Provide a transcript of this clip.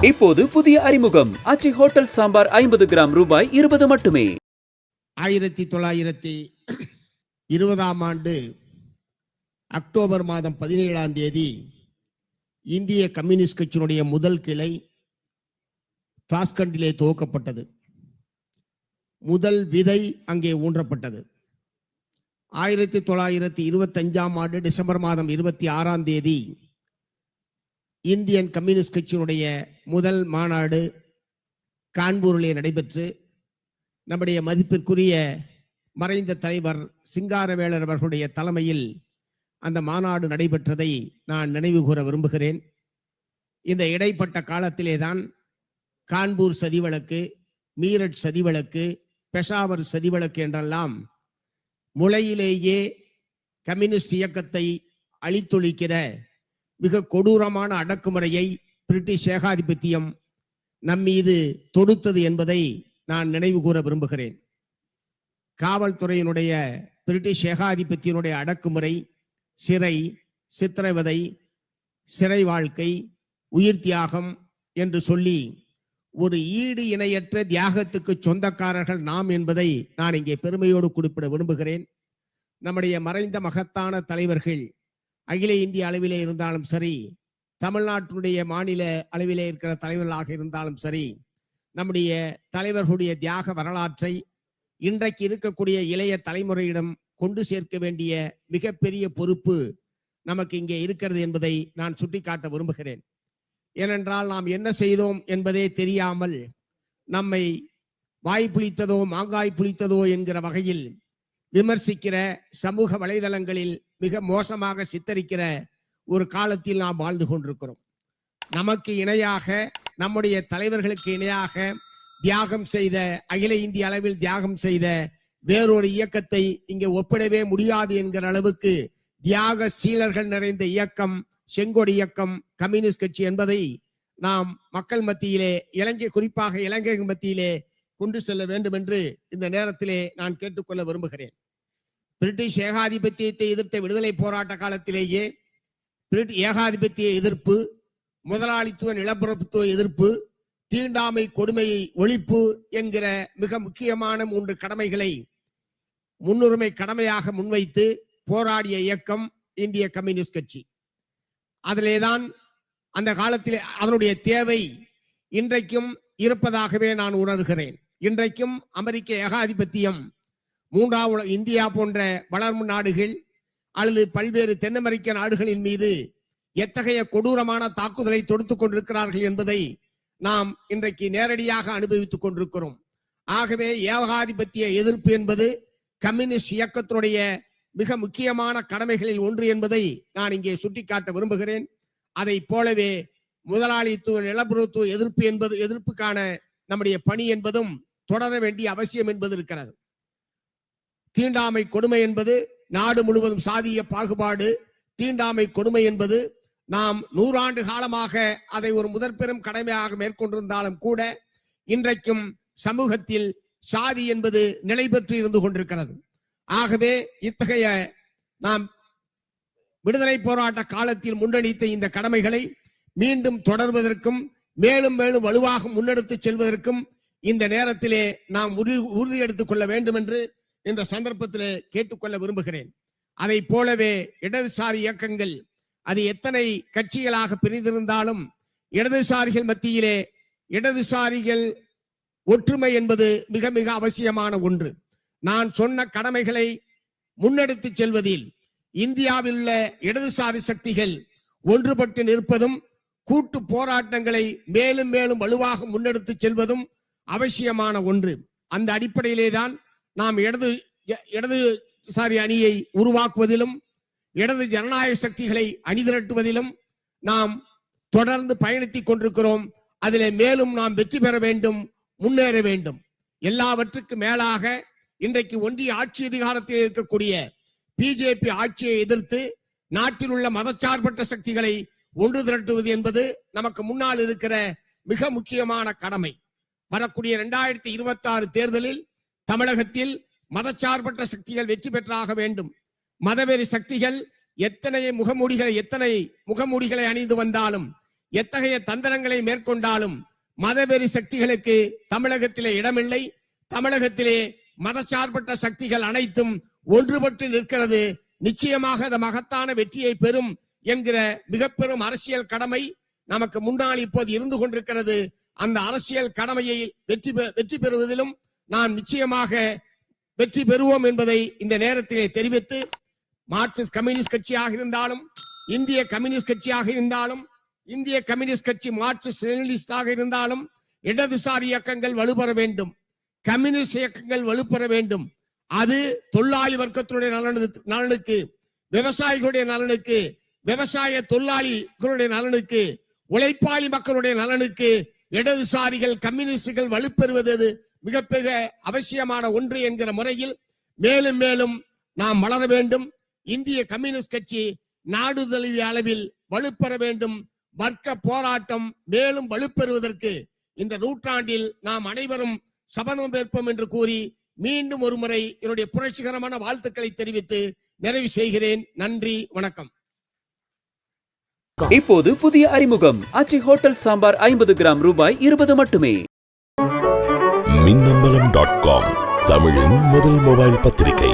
இப்போது புதிய அறிமுகம் ஆச்சி ஹோட்டல் சாம்பார் 50 கிராம் ரூபாய் 20 மட்டுமே. 1920 ஆண்டு அக்டோபர் மாதம் 17ஆம் தேதி இந்திய கம்யூனிஸ்ட் கட்சியினுடைய முதல் கிளை தாஸ்கண்டிலே துவக்கப்பட்டது. முதல் விதை அங்கே ஊன்றப்பட்டது. 1925ஆம் ஆண்டு டிசம்பர் மாதம் 26ஆம் தேதி இந்தியன் கம்யூனிஸ்ட் கட்சியினுடைய முதல் மாநாடு கான்பூரிலே நடைபெற்று நம்முடைய மதிப்பிற்குரிய மறைந்த தலைவர் சிங்காரவேலர் அவர்களுடைய தலைமையில் அந்த மாநாடு நடைபெற்றதை நான் நினைவு கூற விரும்புகிறேன். இந்த இடைப்பட்ட காலத்திலே தான் கான்பூர் சதிவழக்கு, மீரட் சதிவழக்கு, பெஷாவர் சதிவழக்கு என்றெல்லாம் முளையிலேயே கம்யூனிஸ்ட் இயக்கத்தை அழித்தொழிக்கிற மிக கொடூரமான அடக்குமுறையை பிரிட்டிஷ் ஏகாதிபத்தியம் நம்மீது தொடுத்தது என்பதை நான் நினைவு கூற விரும்புகிறேன். காவல்துறையினுடைய பிரிட்டிஷ் ஏகாதிபத்தியனுடைய அடக்குமுறை, சிறை, சித்திரவதை, சிறை வாழ்க்கை, உயிர் தியாகம் என்று சொல்லி ஒரு ஈடு இணையற்ற தியாகத்துக்கு சொந்தக்காரர்கள் நாம் என்பதை நான் இங்கே பெருமையோடு குறிப்பிட விரும்புகிறேன். நம்முடைய மறைந்த மகத்தான தலைவர்கள் அகில இந்திய அளவிலே இருந்தாலும் சரி, தமிழ்நாட்டினுடைய மாநில அளவிலே இருக்கிற தலைவர்களாக இருந்தாலும் சரி, நம்முடைய தலைவர்களுடைய தியாக வரலாற்றை இன்றைக்கு இருக்கக்கூடிய இளைய தலைமுறையிடம் கொண்டு சேர்க்க வேண்டிய மிகப்பெரிய பொறுப்பு நமக்கு இங்கே இருக்கிறது என்பதை நான் சுட்டிக்காட்ட விரும்புகிறேன். ஏனென்றால் நாம் என்ன செய்தோம் என்பதே தெரியாமல் நம்மை வாய் புளித்ததோ மாங்காய் புளித்ததோ என்கிற வகையில் விமர்சிக்கிற, சமூக வலைதளங்களில் மிக மோசமாக சித்தரிக்கிற ஒரு காலத்தில் நாம் வாழ்ந்து கொண்டிருக்கிறோம். நமக்கு இணையாக, நம்முடைய தலைவர்களுக்கு இணையாக தியாகம் செய்த, அகில இந்திய அளவில் தியாகம் செய்த வேறொரு இயக்கத்தை இங்கே ஒப்பிடவே முடியாது என்கிற அளவுக்கு தியாக சீலர்கள் நிறைந்த இயக்கம் செங்கொடி இயக்கம் கம்யூனிஸ்ட் கட்சி என்பதை நாம் மக்கள் மத்தியிலே, குறிப்பாக இளைஞர்கள் மத்தியிலே கொண்டு செல்ல வேண்டும் என்று இந்த நேரத்திலே நான் கேட்டுக்கொள்ள விரும்புகிறேன். பிரிட்டிஷ் ஏகாதிபத்தியத்தை எதிர்த்த விடுதலை போராட்ட காலத்திலேயே ஏகாதிபத்திய எதிர்ப்பு, முதலாளித்துவ நிலப்பரப்புத்துவ எதிர்ப்பு, தீண்டாமை கொடுமையை ஒழிப்பு என்கிற மிக முக்கியமான 3 கடமைகளை முன்னுரிமை கடமையாக முன்வைத்து போராடிய இயக்கம் இந்திய கம்யூனிஸ்ட் கட்சி. அதிலேதான் அந்த காலத்தில் அதனுடைய தேவை இன்றைக்கும் இருப்பதாகவே நான் உணர்கிறேன். இன்றைக்கும் அமெரிக்க ஏகாதிபத்தியம், மூன்றாவது இந்தியா போன்ற வளரும் நாடுகள் அல்லது பல்வேறு தென் அமெரிக்க நாடுகளின் மீது எத்தகைய கொடூரமான தாக்குதலை தொடுத்துக் கொண்டிருக்கிறார்கள் என்பதை நாம் இன்றைக்கு நேரடியாக அனுபவித்துக் கொண்டிருக்கிறோம். ஆகவே ஏகாதிபத்திய எதிர்ப்பு என்பது கம்யூனிஸ்ட் இயக்கத்தினுடைய மிக முக்கியமான கடமைகளில் ஒன்று என்பதை நான் இங்கே சுட்டிக்காட்ட விரும்புகிறேன். அதை போலவே முதலாளித்துவ நிலப்பரப்புத்துவ எதிர்ப்புக்கான நம்முடைய பணி என்பதும் தொடர வேண்டிய அவசியம் என்பது இருக்கிறது. தீண்டாமை கொடுமை என்பது நாடு முழுவதும் சாதிய பாகுபாடு, தீண்டாமை கொடுமை என்பது நாம் 100 ஆண்டு காலமாக அதை ஒரு முதற்பெரும் கடமையாக மேற்கொண்டிருந்தாலும் கூட இன்றைக்கும் சமூகத்தில் சாதி என்பது நிலை பெற்று இருந்து கொண்டிருக்கிறது. ஆகவே இத்தகைய நாம் விடுதலை போராட்ட காலத்தில் முன்னெடுத்த இந்த கடமைகளை மீண்டும் தொடர்வதற்கும் மேலும் மேலும் வலுவாக முன்னெடுத்து செல்வதற்கும் இந்த நேரத்திலே நாம் உறுதி எடுத்துக் கொள்ள வேண்டும் என்று இந்த சந்தர்ப்பத்திலே கேட்டுக்கொள்ள விரும்புகிறேன். அதை போலவே இடதுசாரி இயக்கங்கள் அது எத்தனை கட்சிகளாக பிரிந்திருந்தாலும் இடதுசாரிகள் மத்தியிலே இடதுசாரிகள் ஒற்றுமை என்பது மிக மிக அவசியமான ஒன்று. நான் சொன்ன கடமைகளை முன்னெடுத்து செல்வதில் இந்தியாவில் உள்ள இடதுசாரி சக்திகள் ஒன்றுபட்டு நிற்பதும், கூட்டு போராட்டங்களை மேலும் மேலும் வலுவாக முன்னெடுத்து செல்வதும் அவசியமான ஒன்று. அந்த அடிப்படையிலே தான் நாம் இடதுசாரி அணியை உருவாக்குவதிலும் இடது ஜனநாயக சக்திகளை அணிதிரட்டுவதிலும் நாம் தொடர்ந்து பயணித்துக் கொண்டிருக்கிறோம். அதிலே மேலும் நாம் வெற்றி பெற வேண்டும், முன்னேற வேண்டும். எல்லாவற்றுக்கும் மேலாக இன்றைக்கு ஒன்றிய ஆட்சி அதிகாரத்தில் இருக்கக்கூடிய பிஜேபி ஆட்சியை எதிர்த்து நாட்டில் உள்ள மதச்சார்பற்ற சக்திகளை ஒன்று திரட்டுவது என்பது நமக்கு முன்னால் இருக்கிற மிக முக்கியமான கடமை. வரக்கூடிய 2026 தேர்தலில் தமிழகத்தில் மதச்சார்பற்ற சக்திகள் வெற்றி பெற்றாக வேண்டும். மதவெறி சக்திகள் எத்தனை முகமூடிகளை அணிந்து வந்தாலும் எத்தகைய தந்திரங்களை மேற்கொண்டாலும் மதவெறி சக்திகளுக்கு தமிழகத்திலே இடமில்லை. தமிழகத்திலே மதச்சார்பற்ற சக்திகள் அனைத்தும் ஒன்றுபட்டு நிற்கிறது. நிச்சயமாக அந்த மகத்தான வெற்றியை பெறும் என்கிற மிக பெரும் அரசியல் கடமை நமக்கு முன்னால் இப்போது இருந்து கொண்டிருக்கிறது. அந்த அரசியல் கடமையை வெற்றி பெறுவதிலும் நாம் நிச்சயமாக வெற்றி பெறுவோம் என்பதை இந்த நேரத்திலே தெரிவித்து, மார்க்சிஸ்ட் கம்யூனிஸ்ட் கட்சியாக இருந்தாலும், இந்திய கம்யூனிஸ்ட் கட்சியாக இருந்தாலும், இந்திய கம்யூனிஸ்ட் கட்சி மார்க்சிஸ்ட் லெனினிஸ்டாக இருந்தாலும், இடதுசாரி இயக்கங்கள் வலுப்பெற வேண்டும், கம்யூனிஸ்ட் இயக்கங்கள் வலுப்பெற வேண்டும். அது தொழிலாளி வர்க்கத்தினுடைய நலனுக்கு, விவசாயிகளுடைய நலனுக்கு, விவசாய தொழிலாளிகளுடைய நலனுக்கு, உழைப்பாளி மக்களுடைய நலனுக்கு இடதுசாரிகள் கம்யூனிஸ்டுகள் வலுப்பெறுவது மிக அவசியமான ஒன்று என்கிற முறையில் மேலும் மேலும் நாம் வளர வேண்டும். இந்திய கம்யூனிஸ்ட் கட்சி நாடு தழுவிய அளவில் வலுப்பெற வேண்டும். வர்க்க போராட்டம் மேலும் வலுப்பெறுவதற்கு இந்த நூற்றாண்டில் நாம் அனைவரும் சபதம் ஏற்போம் என்று கூறி மீண்டும் ஒரு முறை என்னுடைய புரட்சிகரமான வாழ்த்துக்களை தெரிவித்து நிறைவு செய்கிறேன். நன்றி, வணக்கம். இப்போது புதிய அறிமுகம் ஆச்சி ஹோட்டல் சாம்பார் 50 கிராம் ரூபாய் 20 மட்டுமே. மின்னம்பலம்.com தமிழின் முதல் மொபைல் பத்திரிகை.